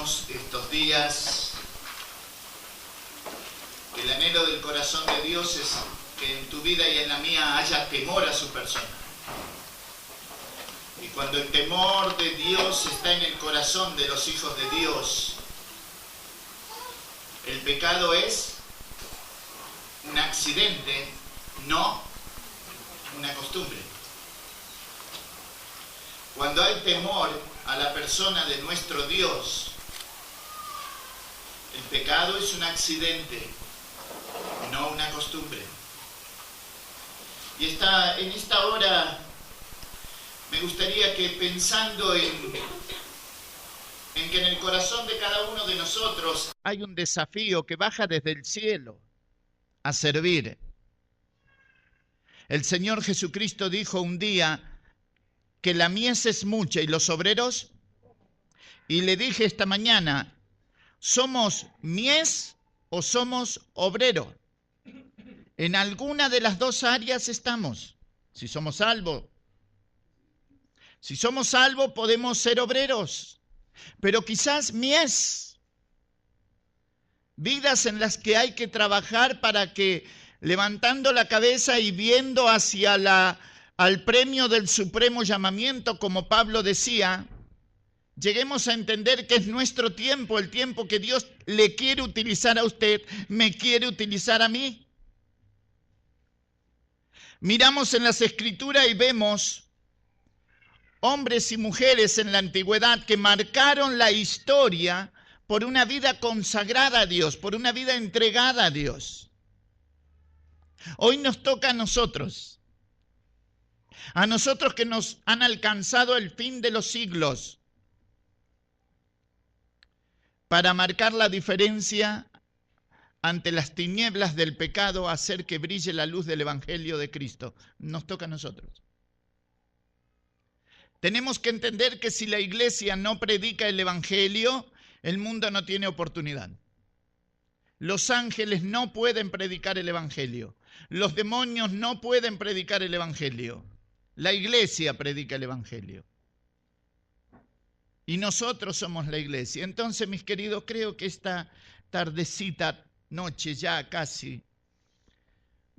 decíamos estos días, el anhelo del corazón de Dios es que en tu vida y en la mía haya temor a su persona. Y cuando el temor de Dios está en el corazón de los hijos de Dios, el pecado es un accidente, no una costumbre. Cuando hay temor a la persona de nuestro Dios, el pecado es un accidente, no una costumbre. Y en esta hora me gustaría que, pensando en que en el corazón de cada uno de nosotros hay un desafío que baja desde el cielo a servir. El Señor Jesucristo dijo un día que la mies es mucha y los obreros, y le dije esta mañana, ¿somos mies o somos obreros? En alguna de las dos áreas estamos. Si somos salvos podemos ser obreros, pero quizás mies, vidas en las que hay que trabajar para que, levantando la cabeza y viendo hacia al premio del supremo llamamiento, como Pablo decía, lleguemos a entender que es nuestro tiempo, el tiempo que Dios le quiere utilizar a usted, me quiere utilizar a mí. Miramos en las Escrituras y vemos hombres y mujeres en la antigüedad que marcaron la historia por una vida consagrada a Dios, por una vida entregada a Dios. Hoy nos toca a nosotros que nos han alcanzado el fin de los siglos, para marcar la diferencia ante las tinieblas del pecado, hacer que brille la luz del Evangelio de Cristo. Nos toca a nosotros. Tenemos que entender que si la iglesia no predica el Evangelio, el mundo no tiene oportunidad. Los ángeles no pueden predicar el Evangelio. Los demonios no pueden predicar el Evangelio. La iglesia predica el Evangelio. Y nosotros somos la iglesia. Entonces, mis queridos, creo que esta tardecita, noche ya casi,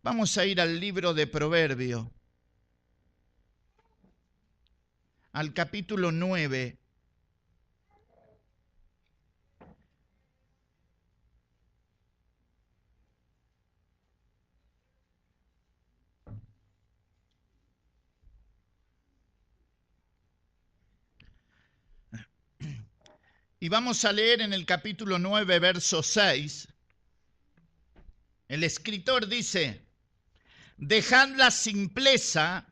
vamos a ir al libro de Proverbios, al capítulo 9. Y vamos a leer en el capítulo 9, verso 6. El escritor dice: dejad las simplezas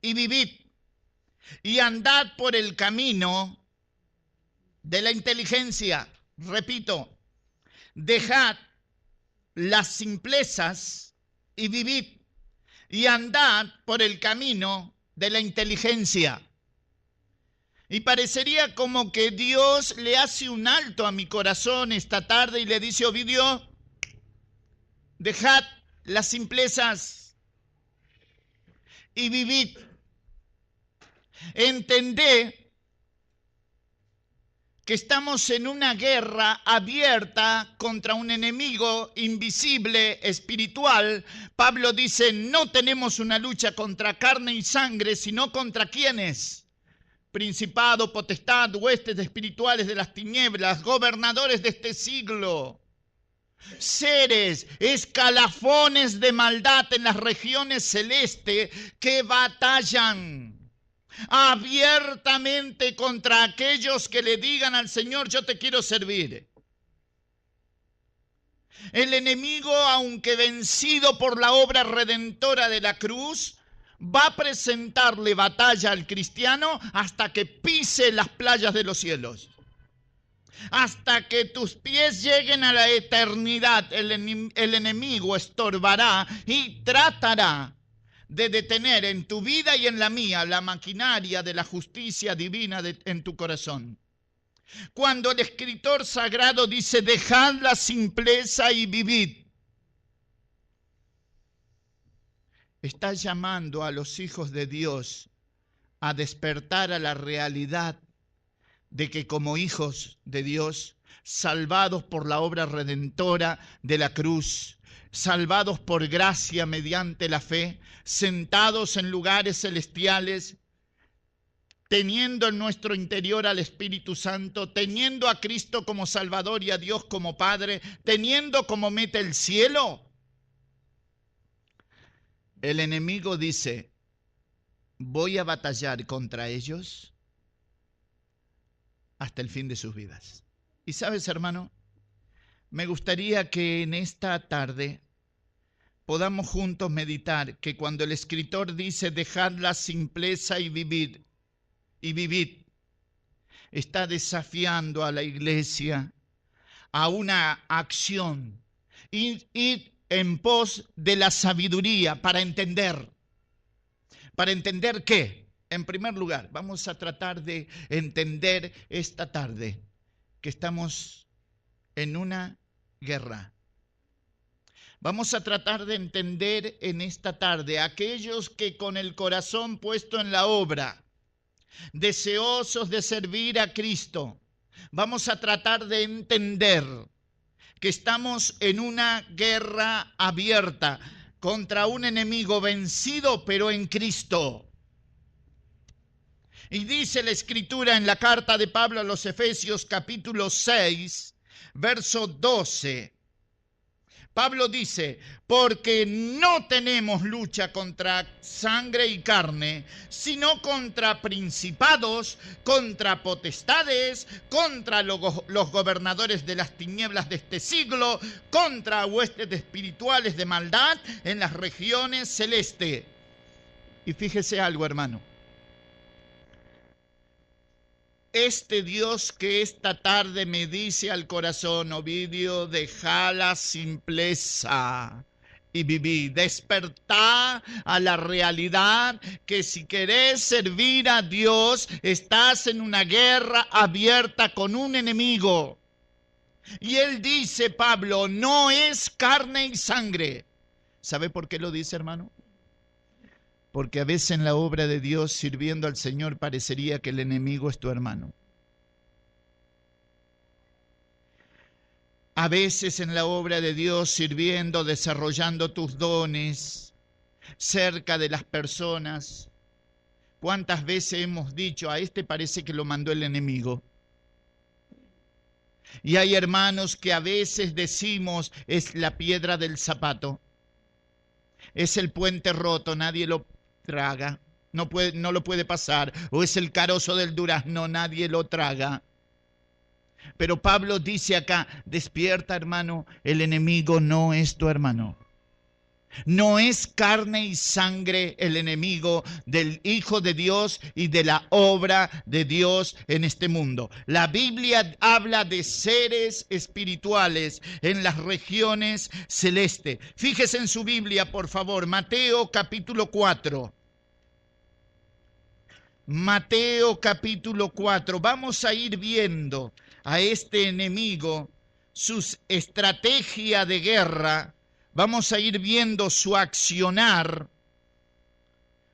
y vivid, y andad por el camino de la inteligencia. Repito, dejad las simplezas y vivid, y andad por el camino de la inteligencia. Y parecería como que Dios le hace un alto a mi corazón esta tarde y le dice: Ovidio, dejad las simplezas y vivid. Entendé que estamos en una guerra abierta contra un enemigo invisible, espiritual. Pablo dice: no tenemos una lucha contra carne y sangre, sino contra ¿quiénes? Principado, potestad, huestes espirituales de las tinieblas, gobernadores de este siglo, seres, escalafones de maldad en las regiones celestes que batallan abiertamente contra aquellos que le digan al Señor: yo te quiero servir. El enemigo, aunque vencido por la obra redentora de la cruz, va a presentarle batalla al cristiano hasta que pise las playas de los cielos. Hasta que tus pies lleguen a la eternidad, el enemigo estorbará y tratará de detener en tu vida y en la mía la maquinaria de la justicia divina en tu corazón. Cuando el escritor sagrado dice: dejad la simpleza y vivid, está llamando a los hijos de Dios a despertar a la realidad de que como hijos de Dios, salvados por la obra redentora de la cruz, salvados por gracia mediante la fe, sentados en lugares celestiales, teniendo en nuestro interior al Espíritu Santo, teniendo a Cristo como Salvador y a Dios como Padre, teniendo como meta el cielo, el enemigo dice: voy a batallar contra ellos hasta el fin de sus vidas. Y sabes, hermano, me gustaría que en esta tarde podamos juntos meditar que cuando el escritor dice dejad la simpleza y vivid, está desafiando a la iglesia a una acción, ir en pos de la sabiduría para entender. ¿Para entender qué? En primer lugar, vamos a tratar de entender esta tarde que estamos en una guerra. Vamos a tratar de entender en esta tarde aquellos que con el corazón puesto en la obra, deseosos de servir a Cristo, vamos a tratar de entender que estamos en una guerra abierta contra un enemigo vencido, pero en Cristo. Y dice la Escritura en la carta de Pablo a los Efesios capítulo 6, verso 12. Pablo dice: porque no tenemos lucha contra sangre y carne, sino contra principados, contra potestades, contra los gobernadores de las tinieblas de este siglo, contra huestes espirituales de maldad en las regiones celestes. Y fíjese algo, hermano. Este Dios que esta tarde me dice al corazón: Ovidio, deja la simpleza y viví. Despertá a la realidad que si querés servir a Dios, estás en una guerra abierta con un enemigo. Y él dice, Pablo, no es carne y sangre. ¿Sabe por qué lo dice, hermano? Porque a veces en la obra de Dios, sirviendo al Señor, parecería que el enemigo es tu hermano. A veces en la obra de Dios, sirviendo, desarrollando tus dones, cerca de las personas, ¿cuántas veces hemos dicho, a este parece que lo mandó el enemigo? Y hay hermanos que a veces decimos, es la piedra del zapato, es el puente roto, nadie lo traga, no lo puede pasar, o es el carozo del durazno, nadie lo traga. Pero Pablo dice acá: despierta, hermano, el enemigo no es tu hermano. No es carne y sangre el enemigo del Hijo de Dios y de la obra de Dios en este mundo. La Biblia habla de seres espirituales en las regiones celestes. Fíjese en su Biblia, por favor, Mateo capítulo 4. Mateo capítulo 4. Vamos a ir viendo a este enemigo, su estrategia de guerra. Vamos a ir viendo su accionar,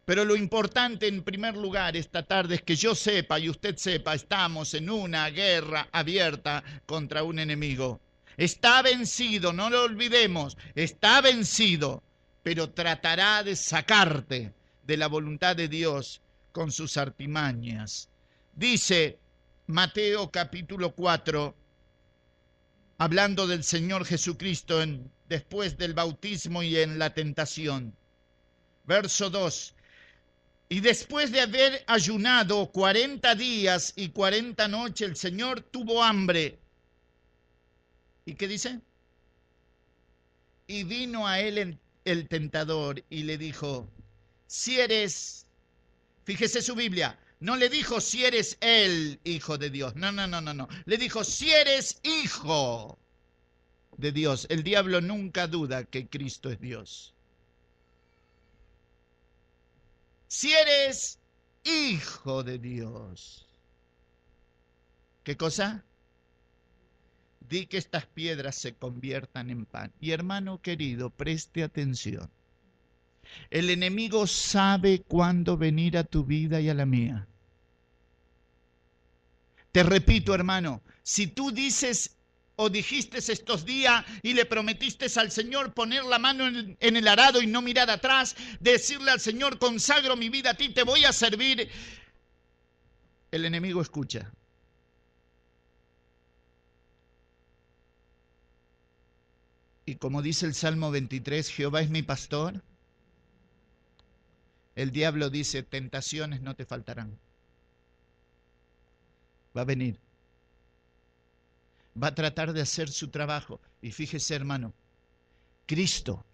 pero lo importante en primer lugar esta tarde es que yo sepa y usted sepa, estamos en una guerra abierta contra un enemigo. Está vencido, no lo olvidemos, está vencido, pero tratará de sacarte de la voluntad de Dios con sus artimañas. Dice Mateo capítulo 4, hablando del Señor Jesucristo después del bautismo y en la tentación. Verso 2. Y después de haber ayunado 40 días y 40 noches, el Señor tuvo hambre. ¿Y qué dice? Y vino a él el tentador y le dijo, si eres, fíjese su Biblia, no le dijo si eres el Hijo de Dios, no. Le dijo si eres hijo de Dios. El diablo nunca duda que Cristo es Dios. Si eres hijo de Dios. ¿Qué cosa? Di que estas piedras se conviertan en pan. Y hermano querido, preste atención. El enemigo sabe cuándo venir a tu vida y a la mía. Te repito, hermano, si tú dices o dijiste estos días y le prometiste al Señor poner la mano en el arado y no mirar atrás, decirle al Señor, consagro mi vida a ti, te voy a servir, el enemigo escucha. Y como dice el Salmo 23, Jehová es mi pastor, el diablo dice, tentaciones no te faltarán. Va a venir. Va a tratar de hacer su trabajo. Y fíjese, hermano, Cristo,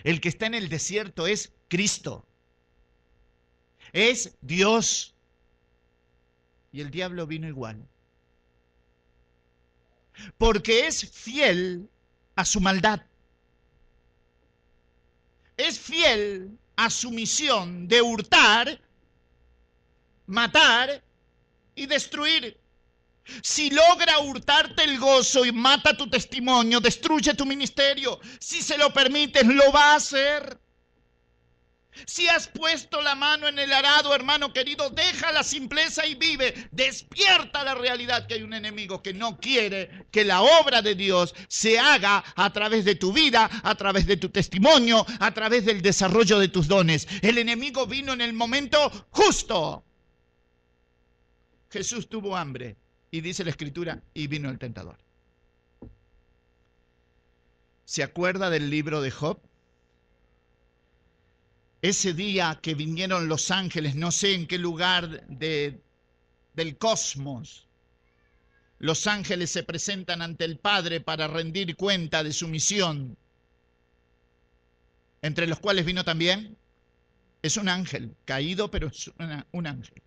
el que está en el desierto es Cristo. Es Dios. Y el diablo vino igual. Porque es fiel a su maldad. Es fiel a su misión de hurtar, matar y destruir. Si logra hurtarte el gozo y mata tu testimonio, destruye tu ministerio. Si se lo permites, lo va a hacer. Si has puesto la mano en el arado, hermano querido, deja la simpleza y vive. Despierta la realidad que hay un enemigo que no quiere que la obra de Dios se haga a través de tu vida, a través de tu testimonio, a través del desarrollo de tus dones. El enemigo vino en el momento justo. Jesús tuvo hambre y dice la Escritura, y vino el tentador. ¿Se acuerda del libro de Job? Ese día que vinieron los ángeles, no sé en qué lugar del cosmos, los ángeles se presentan ante el Padre para rendir cuenta de su misión, entre los cuales vino también, es un ángel, caído, pero es un ángel.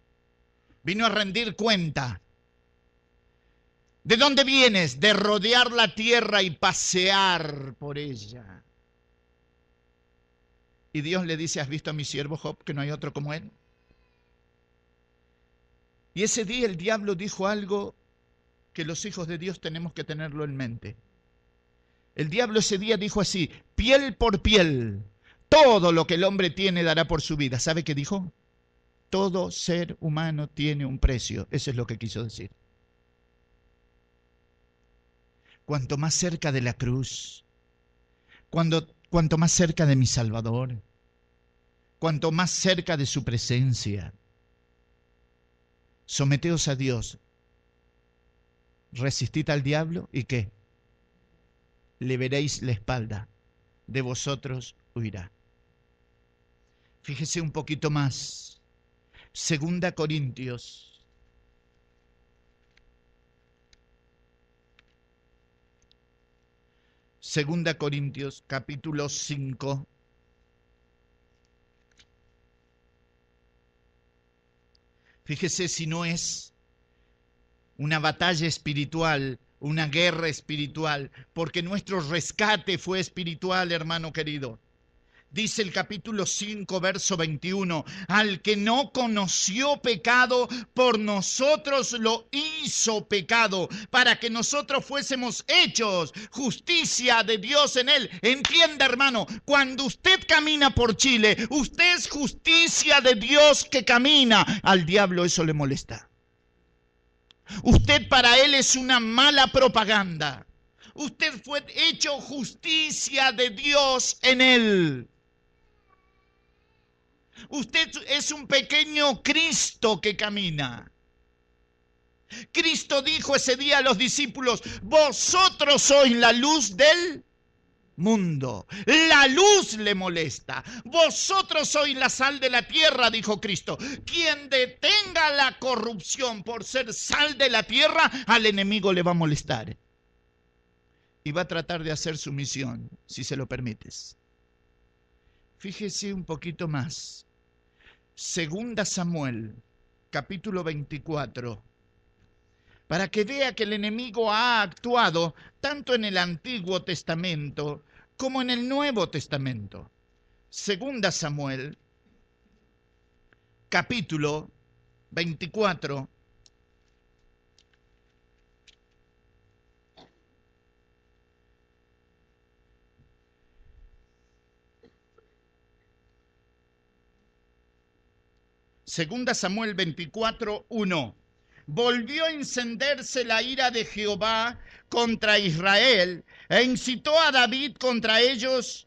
Vino a rendir cuenta. ¿De dónde vienes? De rodear la tierra y pasear por ella. Y Dios le dice, ¿has visto a mi siervo Job, que no hay otro como él? Y ese día el diablo dijo algo que los hijos de Dios tenemos que tenerlo en mente. El diablo ese día dijo así, piel por piel, todo lo que el hombre tiene dará por su vida. ¿Sabe qué dijo? Todo ser humano tiene un precio. Eso es lo que quiso decir. Cuanto más cerca de la cruz, cuanto más cerca de mi Salvador, cuanto más cerca de su presencia, someteos a Dios, resistid al diablo y ¿qué? Le veréis la espalda, de vosotros huirá. Fíjese un poquito más. 2 Corintios. Segunda Corintios, capítulo 5. Fíjese si no es una batalla espiritual, una guerra espiritual, porque nuestro rescate fue espiritual, hermano querido. Dice el capítulo 5, verso 21, al que no conoció pecado, por nosotros lo hizo pecado, para que nosotros fuésemos hechos justicia de Dios en él. Entienda, hermano, cuando usted camina por Chile, usted es justicia de Dios que camina. Al diablo eso le molesta. Usted para él es una mala propaganda. Usted fue hecho justicia de Dios en él. Usted es un pequeño Cristo que camina. Cristo dijo ese día a los discípulos, vosotros sois la luz del mundo. La luz le molesta. Vosotros sois la sal de la tierra, dijo Cristo. Quien detenga la corrupción por ser sal de la tierra, al enemigo le va a molestar. Y va a tratar de hacer su misión, si se lo permites. Fíjese un poquito más. 2 Samuel, capítulo 24, para que vea que el enemigo ha actuado tanto en el Antiguo Testamento como en el Nuevo Testamento. 2 Samuel, capítulo 24, Segunda Samuel 24, 1. volvió a encenderse la ira de Jehová contra Israel e incitó a David contra ellos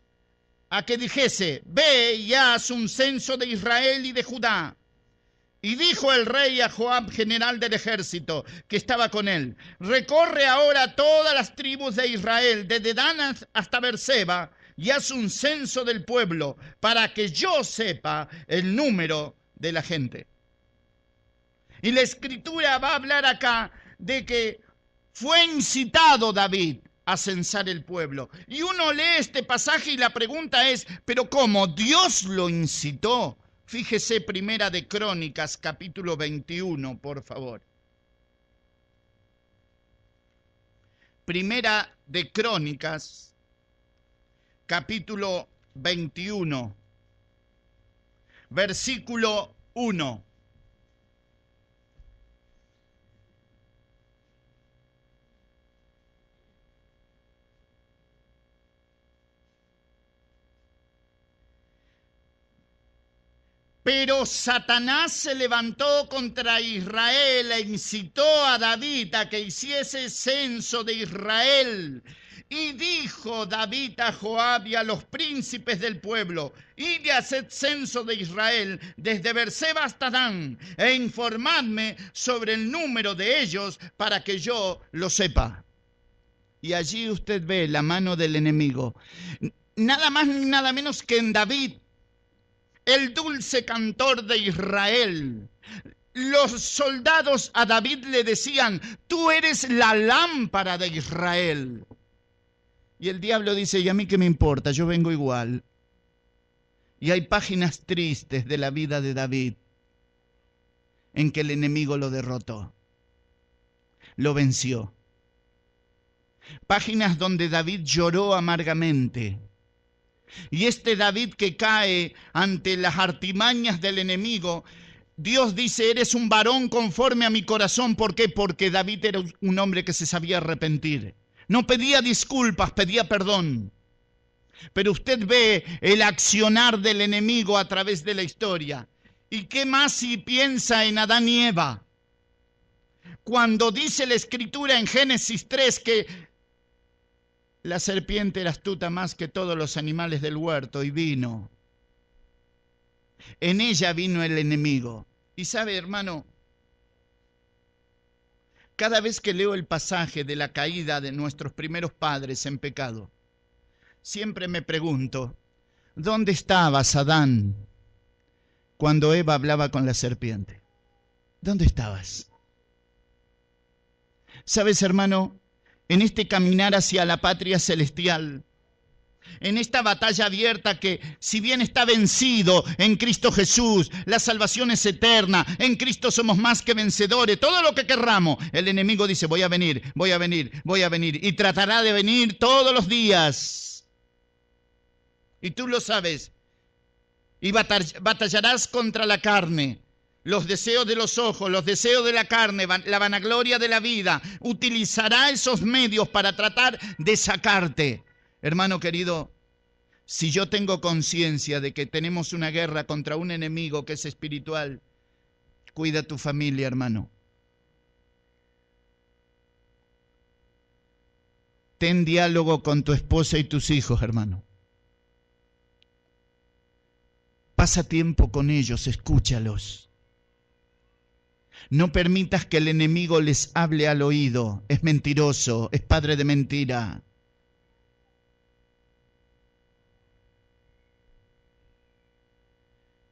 a que dijese: ve y haz un censo de Israel y de Judá. Y dijo el rey a Joab, general del ejército, que estaba con él: recorre ahora todas las tribus de Israel, desde Dan hasta Beerseba, y haz un censo del pueblo, para que yo sepa el número de la gente. Y la escritura va a hablar acá de que fue incitado David a censar el pueblo. Y uno lee este pasaje y la pregunta es: ¿pero cómo? ¿Dios lo incitó? Fíjese, Primera de Crónicas, capítulo 21, por favor. Primera de Crónicas, capítulo 21, versículo 1. Pero Satanás se levantó contra Israel e incitó a David a que hiciese censo de Israel. Y dijo David a Joab y a los príncipes del pueblo: id y haced censo de Israel desde Beerseba hasta Dan, e informadme sobre el número de ellos para que yo lo sepa. Y allí usted ve la mano del enemigo. Nada más ni nada menos que en David, el dulce cantor de Israel. Los soldados a David le decían: tú eres la lámpara de Israel. Y el diablo dice: ¿y a mí qué me importa? Yo vengo igual. Y hay páginas tristes de la vida de David en que el enemigo lo derrotó, lo venció. Páginas donde David lloró amargamente. Y este David que cae ante las artimañas del enemigo, Dios dice: eres un varón conforme a mi corazón. ¿Por qué? Porque David era un hombre que se sabía arrepentir. No pedía disculpas, pedía perdón. Pero usted ve el accionar del enemigo a través de la historia. ¿Y qué más si piensa en Adán y Eva? Cuando dice la escritura en Génesis 3 que la serpiente era astuta más que todos los animales del huerto y vino. En ella vino el enemigo. Y sabe, hermano, cada vez que leo el pasaje de la caída de nuestros primeros padres en pecado, siempre me pregunto: ¿dónde estabas, Adán, cuando Eva hablaba con la serpiente? ¿Dónde estabas? ¿Sabes, hermano? En este caminar hacia la patria celestial, en esta batalla abierta que, si bien está vencido en Cristo Jesús, la salvación es eterna, en Cristo somos más que vencedores, todo lo que querramos, el enemigo dice: voy a venir, voy a venir, voy a venir, y tratará de venir todos los días. Y tú lo sabes, y batallarás contra la carne, los deseos de los ojos, los deseos de la carne, la vanagloria de la vida. Utilizará esos medios para tratar de sacarte. Hermano querido, si yo tengo conciencia de que tenemos una guerra contra un enemigo que es espiritual, cuida tu familia, hermano. Ten diálogo con tu esposa y tus hijos, hermano. Pasa tiempo con ellos, escúchalos. No permitas que el enemigo les hable al oído. Es mentiroso, es padre de mentira.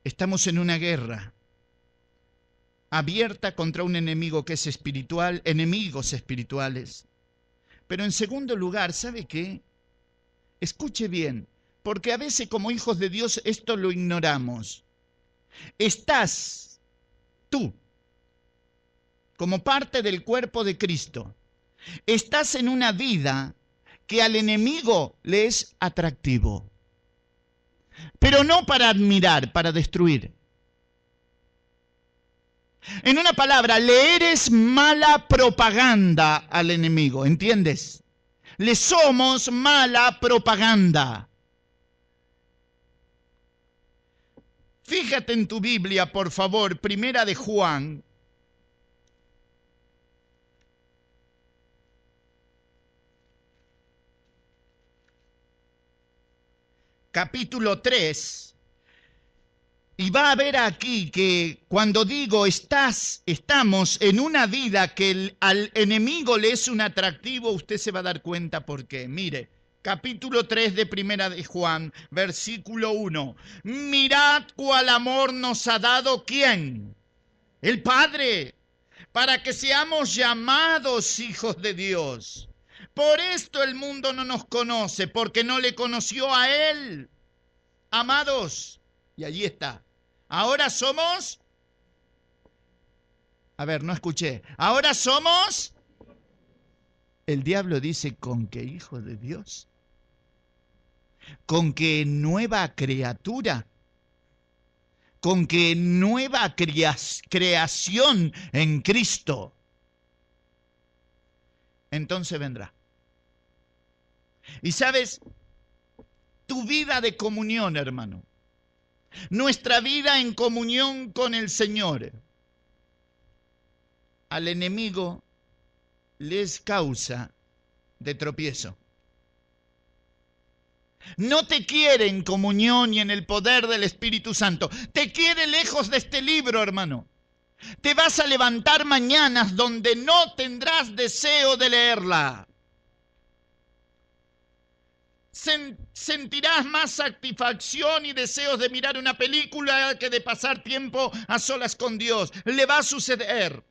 Estamos en una guerra abierta contra un enemigo que es espiritual, enemigos espirituales. Pero en segundo lugar, ¿sabe qué? Escuche bien, porque a veces como hijos de Dios esto lo ignoramos. Estás tú, como parte del cuerpo de Cristo, estás en una vida que al enemigo le es atractivo, pero no para admirar, para destruir. En una palabra, le eres mala propaganda al enemigo, ¿entiendes? Le somos mala propaganda. Fíjate en tu Biblia, por favor, Primera de Juan, capítulo 3, y va a ver aquí que cuando digo estamos en una vida que al enemigo le es un atractivo, usted se va a dar cuenta por qué. Mire, capítulo 3 de Primera de Juan, versículo 1. Mirad cuál amor nos ha dado, ¿quién? El Padre, para que seamos llamados hijos de Dios. Por esto el mundo no nos conoce, porque no le conoció a Él. Amados, y allí está. Ahora somos... A ver, no escuché. Ahora somos... El diablo dice, ¿con qué hijo de Dios? ¿Con qué nueva criatura? ¿Con qué nueva creación en Cristo? Entonces vendrá. Y sabes, tu vida de comunión, hermano, nuestra vida en comunión con el Señor, al enemigo les causa de tropiezo. No te quiere en comunión y en el poder del Espíritu Santo. Te quiere lejos de este libro, hermano. Te vas a levantar mañanas donde no tendrás deseo de leerla. Sentirás más satisfacción y deseos de mirar una película que de pasar tiempo a solas con Dios. Le va a suceder.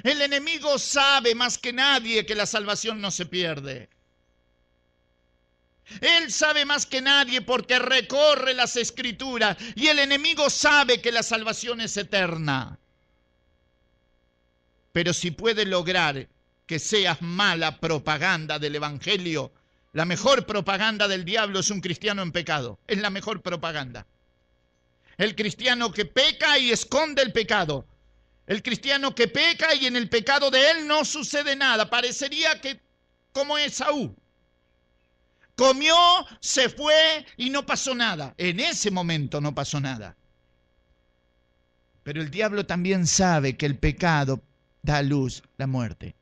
El enemigo sabe más que nadie que la salvación no se pierde. Él sabe más que nadie porque recorre las Escrituras y el enemigo sabe que la salvación es eterna. Pero si puede lograr que seas mala propaganda del Evangelio, la mejor propaganda del diablo es un cristiano en pecado. Es la mejor propaganda. El cristiano que peca y esconde el pecado. El cristiano que peca y en el pecado de él no sucede nada. Parecería que como Esaú. Comió, se fue y no pasó nada. En ese momento no pasó nada. Pero el diablo también sabe que el pecado da a luz la muerte.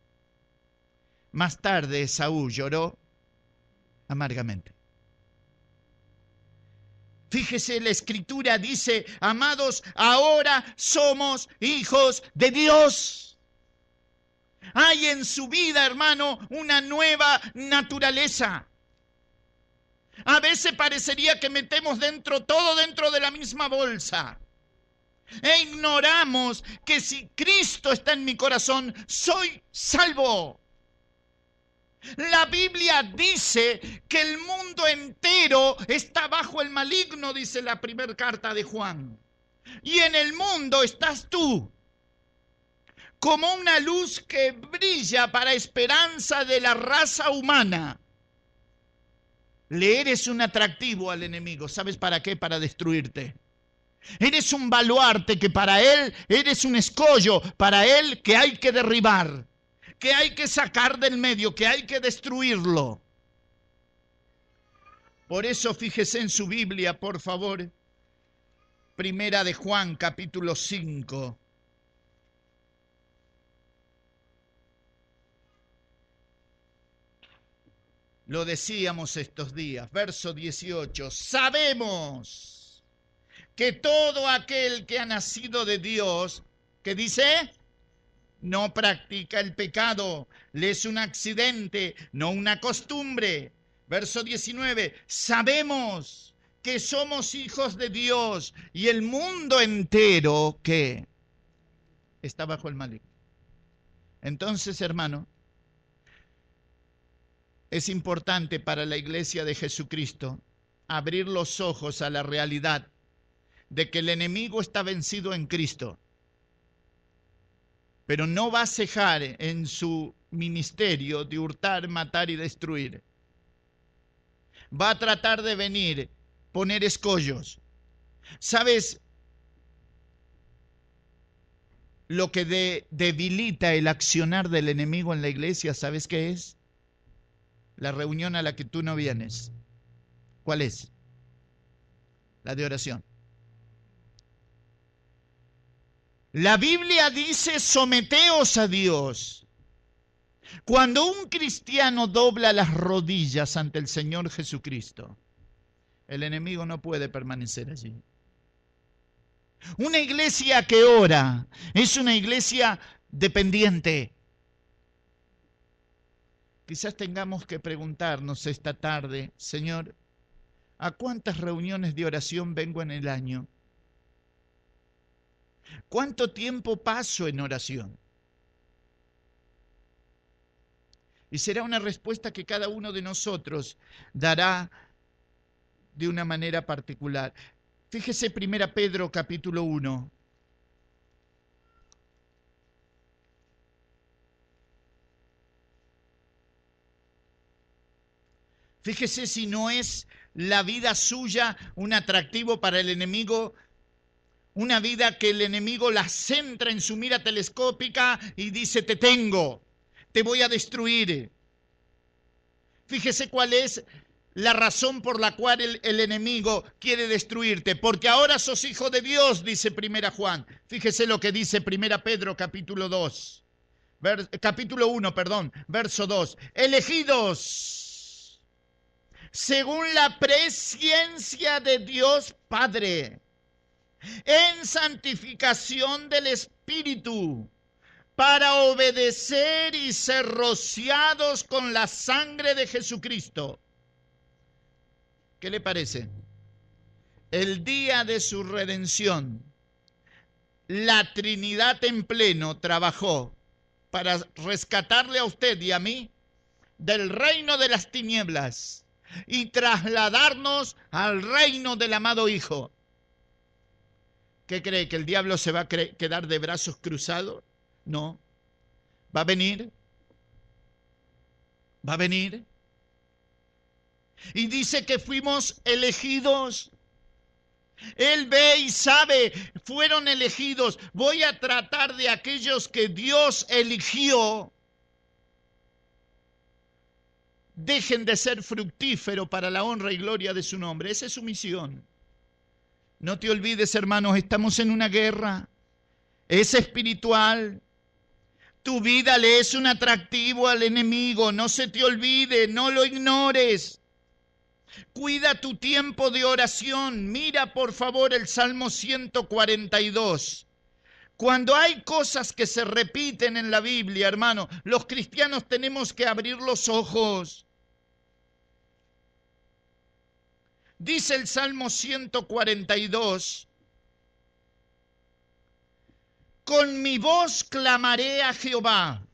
Más tarde Esaú lloró amargamente. Fíjese, la Escritura dice, amados, ahora somos hijos de Dios. Hay en su vida, hermano, una nueva naturaleza. A veces parecería que metemos todo dentro de la misma bolsa. E ignoramos que si Cristo está en mi corazón, soy salvo. La Biblia dice que el mundo entero está bajo el maligno, dice la primera carta de Juan. Y en el mundo estás tú, como una luz que brilla para esperanza de la raza humana. Le eres un atractivo al enemigo. ¿Sabes para qué? Para destruirte. Eres un baluarte que para él eres un escollo, para él que hay que derribar, que hay que sacar del medio, que hay que destruirlo. Por eso fíjese en su Biblia, por favor. Primera de Juan, capítulo 5. Lo decíamos estos días, verso 18. Sabemos que todo aquel que ha nacido de Dios, ¿qué dice? No practica el pecado, le es un accidente, no una costumbre. Verso 19. Sabemos que somos hijos de Dios y el mundo entero, ¿qué? Está bajo el maligno. Entonces, hermano, es importante para la iglesia de Jesucristo abrir los ojos a la realidad de que el enemigo está vencido en Cristo, pero no va a cejar en su ministerio de hurtar, matar y destruir. Va a tratar de venir, poner escollos. ¿Sabes lo que debilita el accionar del enemigo en la iglesia? ¿Sabes qué es? La reunión a la que tú no vienes. ¿Cuál es? La de oración. La Biblia dice, someteos a Dios. Cuando un cristiano dobla las rodillas ante el Señor Jesucristo, el enemigo no puede permanecer allí. Una iglesia que ora es una iglesia dependiente. Quizás tengamos que preguntarnos esta tarde, Señor, ¿a cuántas reuniones de oración vengo en el año? ¿Cuánto tiempo paso en oración? Y será una respuesta que cada uno de nosotros dará de una manera particular. Fíjese 1 Pedro capítulo 1. Fíjese si no es la vida suya un atractivo para el enemigo, una vida que el enemigo la centra en su mira telescópica y dice: te tengo, te voy a destruir. Fíjese cuál es la razón por la cual el enemigo quiere destruirte. Porque ahora sos hijo de Dios, dice 1 Juan. Fíjese lo que dice 1 Pedro capítulo 1, verso 2. Elegidos según la presciencia de Dios Padre, en santificación del Espíritu, para obedecer y ser rociados con la sangre de Jesucristo. ¿Qué le parece? El día de su redención, la Trinidad en pleno trabajó para rescatarle a usted y a mí del reino de las tinieblas y trasladarnos al reino del amado Hijo. ¿Qué cree? ¿Que el diablo se va a quedar de brazos cruzados? No. ¿Va a venir? ¿Va a venir? Y dice que fuimos elegidos. Él ve y sabe, fueron elegidos. Voy a tratar de aquellos que Dios eligió. Dejen de ser fructíferos para la honra y gloria de su nombre. Esa es su misión. No te olvides, hermanos, estamos en una guerra. Es espiritual. Tu vida le es un atractivo al enemigo. No se te olvide, no lo ignores. Cuida tu tiempo de oración. Mira, por favor, el Salmo 142. Cuando hay cosas que se repiten en la Biblia, hermano, los cristianos tenemos que abrir los ojos. Dice el Salmo 142, con mi voz clamaré a Jehová,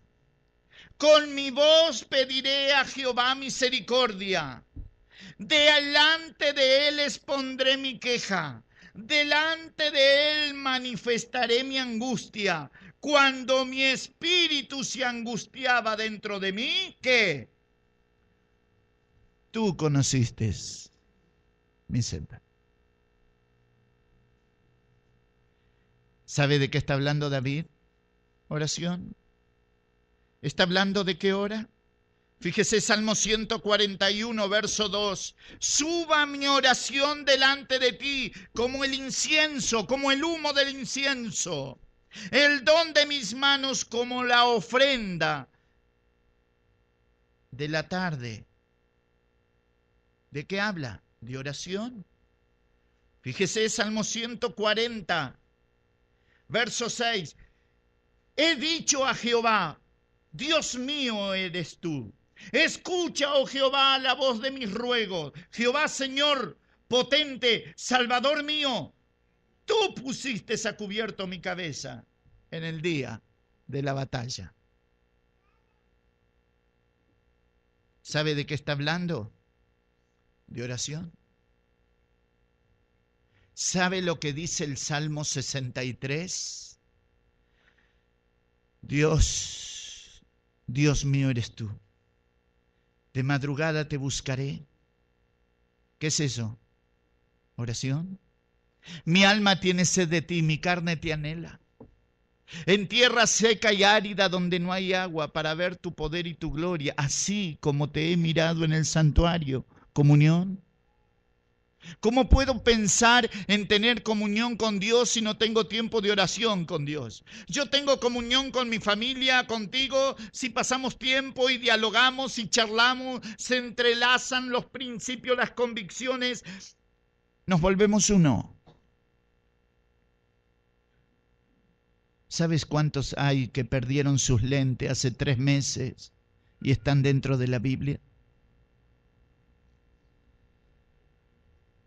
con mi voz pediré a Jehová misericordia. Delante de él expondré mi queja, delante de él manifestaré mi angustia. Cuando mi espíritu se angustiaba dentro de mí, ¿qué? Tú conociste mi senda. ¿Sabe de qué está hablando David? Oración. ¿Está hablando de qué hora? Fíjese, Salmo 141, verso 2. Suba mi oración delante de ti como el incienso, como el humo del incienso. El don de mis manos como la ofrenda de la tarde. ¿De qué habla? De oración. Fíjese, Salmo 140, verso 6. He dicho a Jehová, Dios mío eres tú. Escucha, oh Jehová, la voz de mis ruegos. Jehová, Señor potente, Salvador mío, tú pusiste a cubierto mi cabeza en el día de la batalla. ¿Sabe de qué está hablando? De oración. ¿Sabe lo que dice el Salmo 63? Dios, Dios mío eres tú. De madrugada te buscaré. ¿Qué es eso? Oración. Mi alma tiene sed de ti, mi carne te anhela. En tierra seca y árida donde no hay agua, para ver tu poder y tu gloria, así como te he mirado en el santuario. Comunión. ¿Cómo puedo pensar en tener comunión con Dios si no tengo tiempo de oración con Dios? Yo tengo comunión con mi familia, contigo, si pasamos tiempo y dialogamos y charlamos, se entrelazan los principios, las convicciones, nos volvemos uno. ¿Sabes cuántos hay que perdieron sus lentes hace 3 meses y están dentro de la Biblia?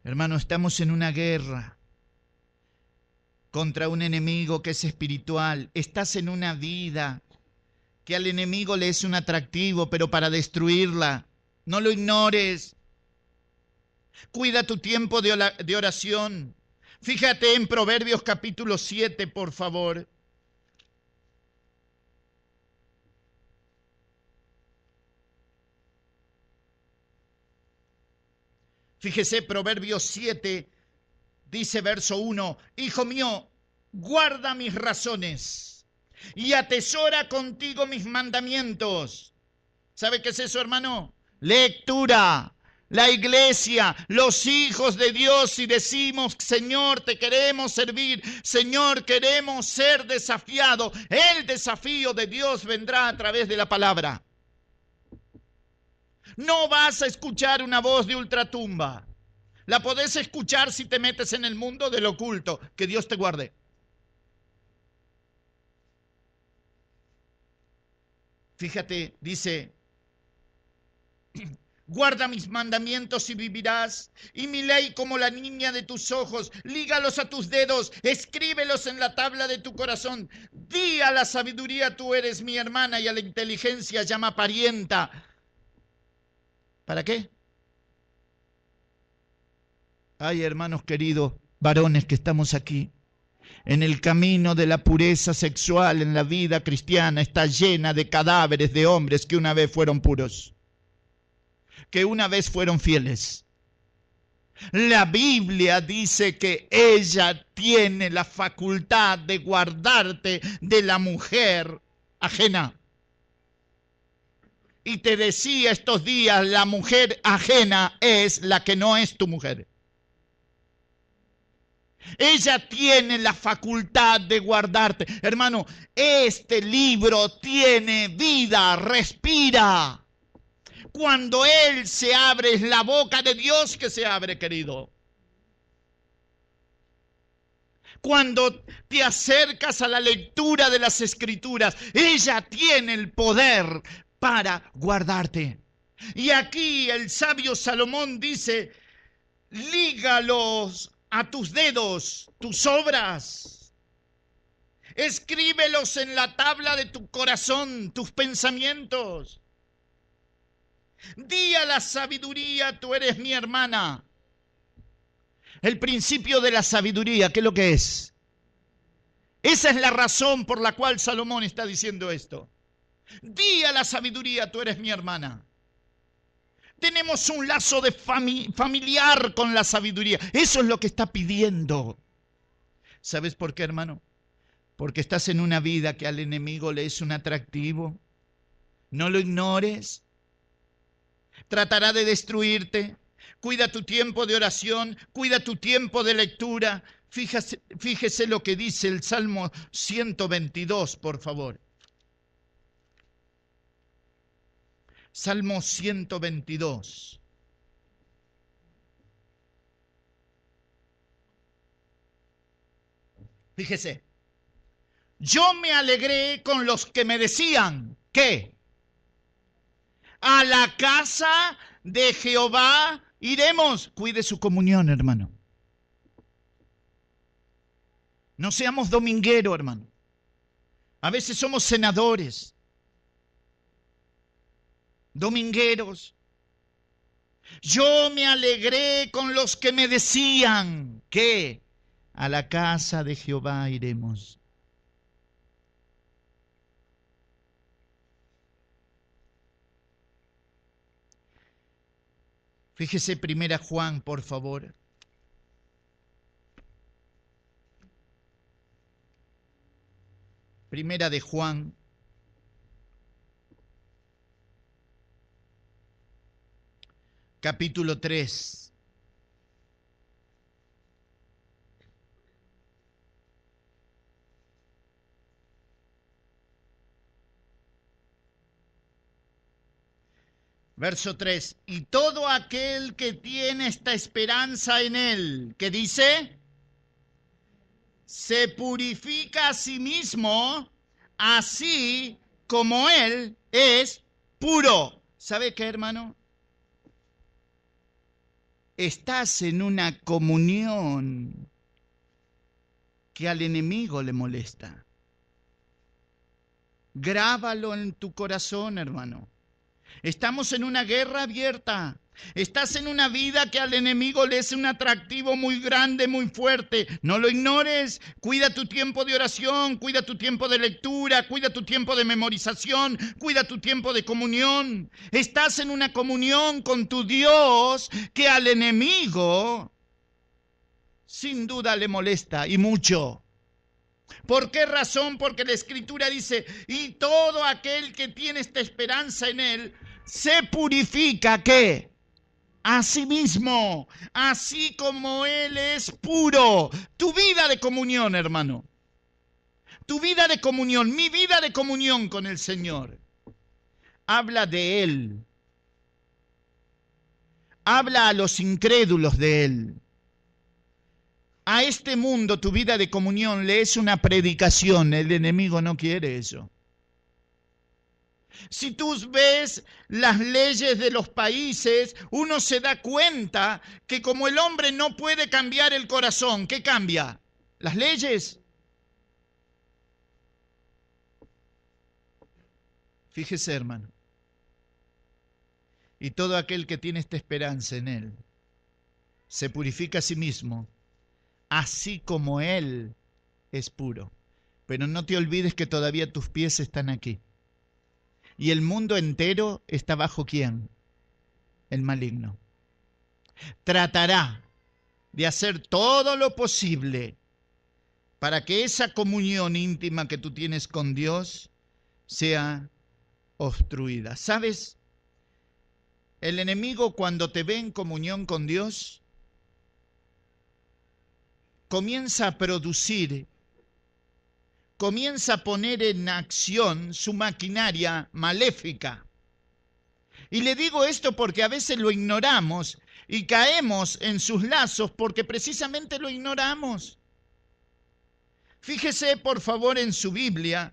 Hermano, estamos en una guerra contra un enemigo que es espiritual. Estás en una vida que al enemigo le es un atractivo, pero para destruirla. No lo ignores. Cuida tu tiempo de oración. Fíjate en Proverbios capítulo 7, por favor. Fíjese, Proverbios 7, dice verso 1, Hijo mío, guarda mis razones y atesora contigo mis mandamientos. ¿Sabe qué es eso, hermano? Lectura. La iglesia, los hijos de Dios, y decimos, Señor, te queremos servir, Señor, queremos ser desafiados. El desafío de Dios vendrá a través de la palabra. No vas a escuchar una voz de ultratumba. La podés escuchar si te metes en el mundo del oculto. Que Dios te guarde. Fíjate, dice, guarda mis mandamientos y vivirás, y mi ley como la niña de tus ojos. Lígalos a tus dedos, escríbelos en la tabla de tu corazón. Di a la sabiduría, tú eres mi hermana, y a la inteligencia llama parienta. ¿Para qué? Ay, hermanos queridos, varones que estamos aquí, en el camino de la pureza sexual en la vida cristiana está llena de cadáveres de hombres que una vez fueron puros, que una vez fueron fieles. La Biblia dice que ella tiene la facultad de guardarte de la mujer ajena. Y te decía estos días, la mujer ajena es la que no es tu mujer. Ella tiene la facultad de guardarte. Hermano, este libro tiene vida, respira. Cuando Él se abre, es la boca de Dios que se abre, querido. Cuando te acercas a la lectura de las Escrituras, ella tiene el poder para guardarte. Y aquí el sabio Salomón dice, lígalos a tus dedos, tus obras. Escríbelos en la tabla de tu corazón, tus pensamientos. Di a la sabiduría, tú eres mi hermana. El principio de la sabiduría, ¿qué es lo que es? Esa es la razón por la cual Salomón está diciendo esto. Di a la sabiduría, tú eres mi hermana. Tenemos un lazo de familiar con la sabiduría. Eso es lo que está pidiendo. ¿Sabes por qué, hermano? Porque estás en una vida que al enemigo le es un atractivo. No lo ignores. Tratará de destruirte. Cuida tu tiempo de oración. Cuida tu tiempo de lectura. Fíjese lo que dice el Salmo 122, por favor. Salmo 122. Fíjese. Yo me alegré con los que me decían, ¿qué? A la casa de Jehová iremos. Cuide su comunión, hermano. No seamos domingueros, hermano. A veces somos senadores, domingueros. Yo me alegré con los que me decían que a la casa de Jehová iremos. Fíjese 1 Juan, por favor. Primera de Juan. Capítulo 3. Verso 3. Y todo aquel que tiene esta esperanza en Él, ¿qué dice? Se purifica a sí mismo, así como Él es puro. ¿Sabe qué, hermano? Estás en una comunión que al enemigo le molesta. Grábalo en tu corazón, hermano. Estamos en una guerra abierta. Estás en una vida que al enemigo le es un atractivo muy grande, muy fuerte. No lo ignores. Cuida tu tiempo de oración, cuida tu tiempo de lectura, cuida tu tiempo de memorización, cuida tu tiempo de comunión. Estás en una comunión con tu Dios que al enemigo sin duda le molesta y mucho. ¿Por qué razón? Porque la Escritura dice, y todo aquel que tiene esta esperanza en Él, se purifica, ¿qué? A sí mismo, así como Él es puro. Tu vida de comunión, hermano. Tu vida de comunión, mi vida de comunión con el Señor. Habla de Él. Habla a los incrédulos de Él. A este mundo tu vida de comunión le es una predicación. El enemigo no quiere eso. Si tú ves las leyes de los países, uno se da cuenta que como el hombre no puede cambiar el corazón, ¿qué cambia? ¿Las leyes? Fíjese, hermano. Y todo aquel que tiene esta esperanza en Él se purifica a sí mismo, así como Él es puro. Pero no te olvides que todavía tus pies están aquí. Y el mundo entero está bajo ¿quién? El maligno. Tratará de hacer todo lo posible para que esa comunión íntima que tú tienes con Dios sea obstruida. ¿Sabes? El enemigo cuando te ve en comunión con Dios comienza a producir, comienza a poner en acción su maquinaria maléfica. Y le digo esto porque a veces lo ignoramos y caemos en sus lazos porque precisamente lo ignoramos. Fíjese por favor en su Biblia,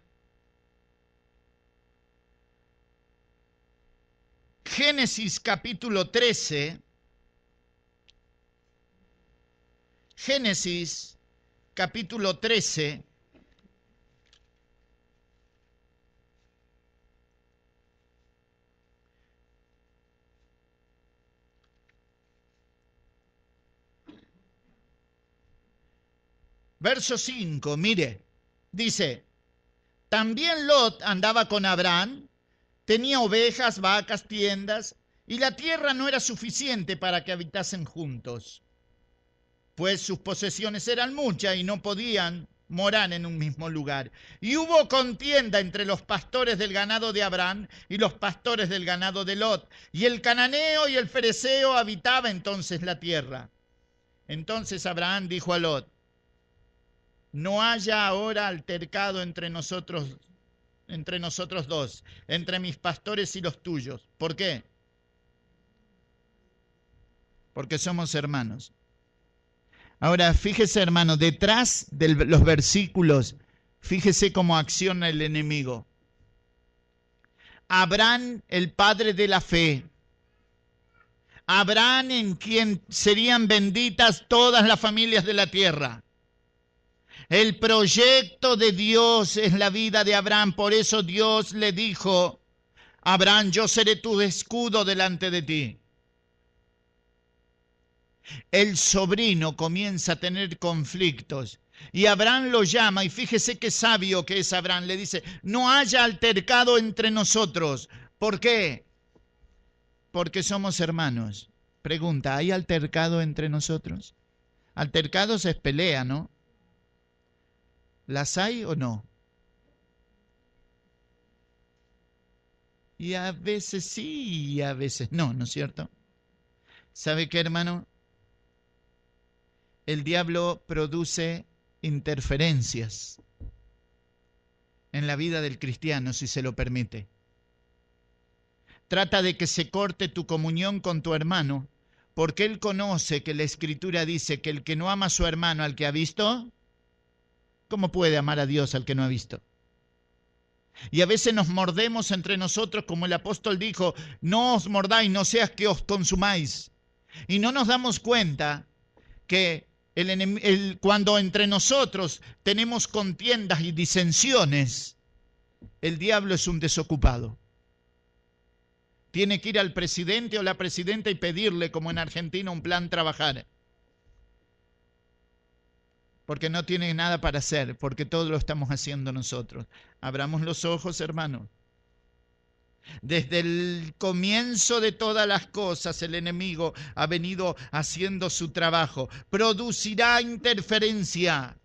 Génesis capítulo 13, Génesis capítulo 13, verso 5, mire, dice, también Lot andaba con Abraham, tenía ovejas, vacas, tiendas, y la tierra no era suficiente para que habitasen juntos, pues sus posesiones eran muchas y no podían morar en un mismo lugar. Y hubo contienda entre los pastores del ganado de Abraham y los pastores del ganado de Lot, y el cananeo y el fereceo habitaba entonces la tierra. Entonces Abraham dijo a Lot, no haya ahora altercado entre nosotros dos, entre mis pastores y los tuyos. ¿Por qué? Porque somos hermanos. Ahora, fíjese, hermano, detrás de los versículos, fíjese cómo acciona el enemigo. Abraham, el padre de la fe. Abraham, en quien serían benditas todas las familias de la tierra. El proyecto de Dios es la vida de Abraham. Por eso Dios le dijo, Abraham, yo seré tu escudo delante de ti. El sobrino comienza a tener conflictos y Abraham lo llama, y fíjese qué sabio que es Abraham, le dice, no haya altercado entre nosotros. ¿Por qué? Porque somos hermanos. Pregunta, ¿hay altercado entre nosotros? Altercados es pelea, ¿no? ¿Las hay o no? Y a veces sí y a veces no, ¿no es cierto? ¿Sabe qué, hermano? El diablo produce interferencias en la vida del cristiano, si se lo permite. Trata de que se corte tu comunión con tu hermano, porque él conoce que la Escritura dice que el que no ama a su hermano al que ha visto, ¿cómo puede amar a Dios al que no ha visto? Y a veces nos mordemos entre nosotros, como el apóstol dijo, no os mordáis, no seas que os consumáis. Y no nos damos cuenta que cuando entre nosotros tenemos contiendas y disensiones, el diablo es un desocupado. Tiene que ir al presidente o la presidenta y pedirle, como en Argentina, un plan trabajar. Porque no tiene nada para hacer, porque todo lo estamos haciendo nosotros. Abramos los ojos, hermanos. Desde el comienzo de todas las cosas, el enemigo ha venido haciendo su trabajo. Producirá interferencia.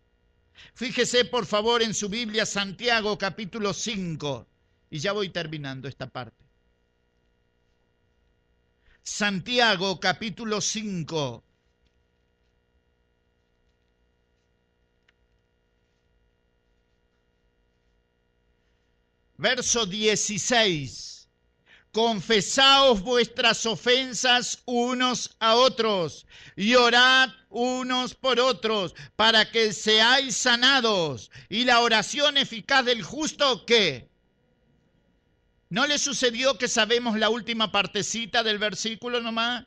Fíjese, por favor, en su Biblia, Santiago, capítulo 5. Y ya voy terminando esta parte. Santiago, capítulo 5. Verso 16. Confesaos vuestras ofensas unos a otros y orad unos por otros para que seáis sanados. Y la oración eficaz del justo, ¿qué? ¿No le sucedió que sabemos la última partecita del versículo nomás?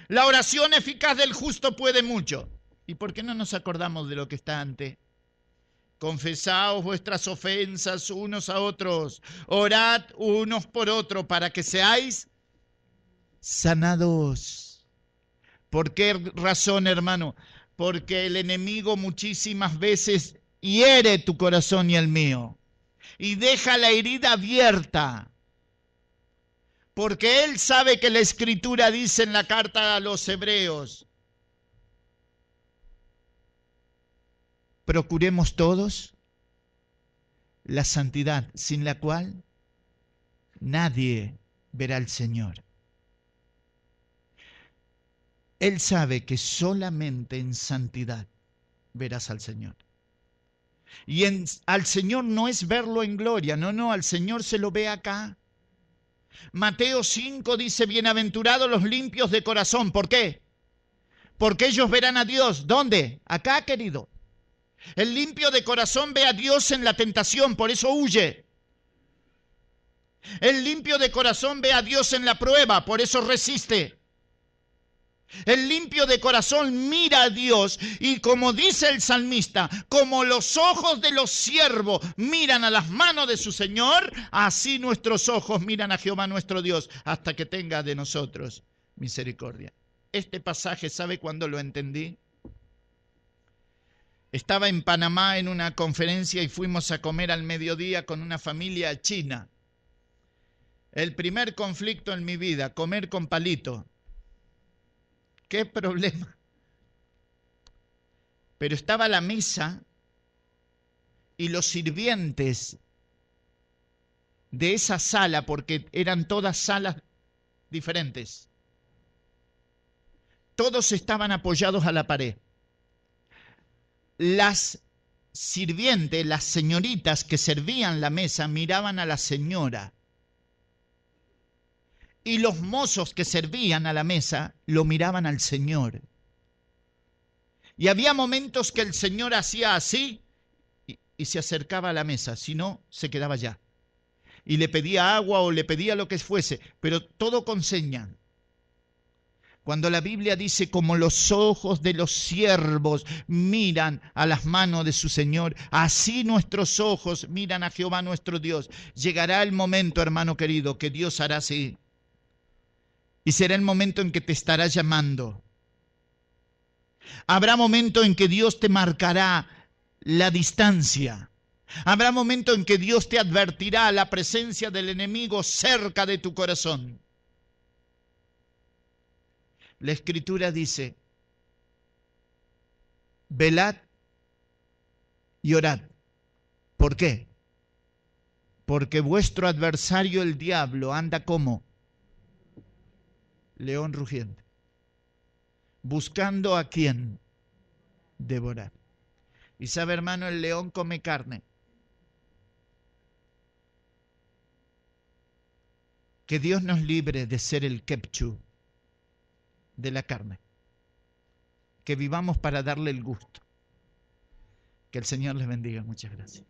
La oración eficaz del justo puede mucho. ¿Y por qué no nos acordamos de lo que está antes? Confesaos vuestras ofensas unos a otros, orad unos por otros para que seáis sanados. ¿Por qué razón, hermano? Porque el enemigo muchísimas veces hiere tu corazón y el mío y deja la herida abierta. Porque él sabe que la Escritura dice en la carta a los Hebreos, procuremos todos la santidad, sin la cual nadie verá al Señor. Él sabe que solamente en santidad verás al Señor. Y al Señor no es verlo en gloria, no, al Señor se lo ve acá. Mateo 5 dice, bienaventurados los limpios de corazón. ¿Por qué? Porque ellos verán a Dios. ¿Dónde? Acá, querido. El limpio de corazón ve a Dios en la tentación, por eso huye. El limpio de corazón ve a Dios en la prueba, por eso resiste. El limpio de corazón mira a Dios y, como dice el salmista, como los ojos de los siervos miran a las manos de su Señor, así nuestros ojos miran a Jehová nuestro Dios hasta que tenga de nosotros misericordia. Este pasaje, ¿sabe cuándo lo entendí? Estaba en Panamá en una conferencia y fuimos a comer al mediodía con una familia china. El primer conflicto en mi vida, comer con palito. ¿Qué problema? Pero estaba la mesa y los sirvientes de esa sala, porque eran todas salas diferentes, todos estaban apoyados a la pared. Las sirvientes, las señoritas que servían la mesa, miraban a la señora. Y los mozos que servían a la mesa lo miraban al Señor. Y había momentos que el Señor hacía así y se acercaba a la mesa, si no, se quedaba allá. Y le pedía agua o le pedía lo que fuese, pero todo con seña. Cuando la Biblia dice, como los ojos de los siervos miran a las manos de su Señor, así nuestros ojos miran a Jehová nuestro Dios. Llegará el momento, hermano querido, que Dios hará así. Y será el momento en que te estará llamando. Habrá momento en que Dios te marcará la distancia. Habrá momento en que Dios te advertirá la presencia del enemigo cerca de tu corazón. La Escritura dice, velad y orad. ¿Por qué? Porque vuestro adversario el diablo anda como león rugiente, buscando a quién devorar. Y sabe, hermano, el león come carne. Que Dios nos libre de ser el kepchu de la carne. Que vivamos para darle el gusto. Que el Señor les bendiga. Muchas gracias.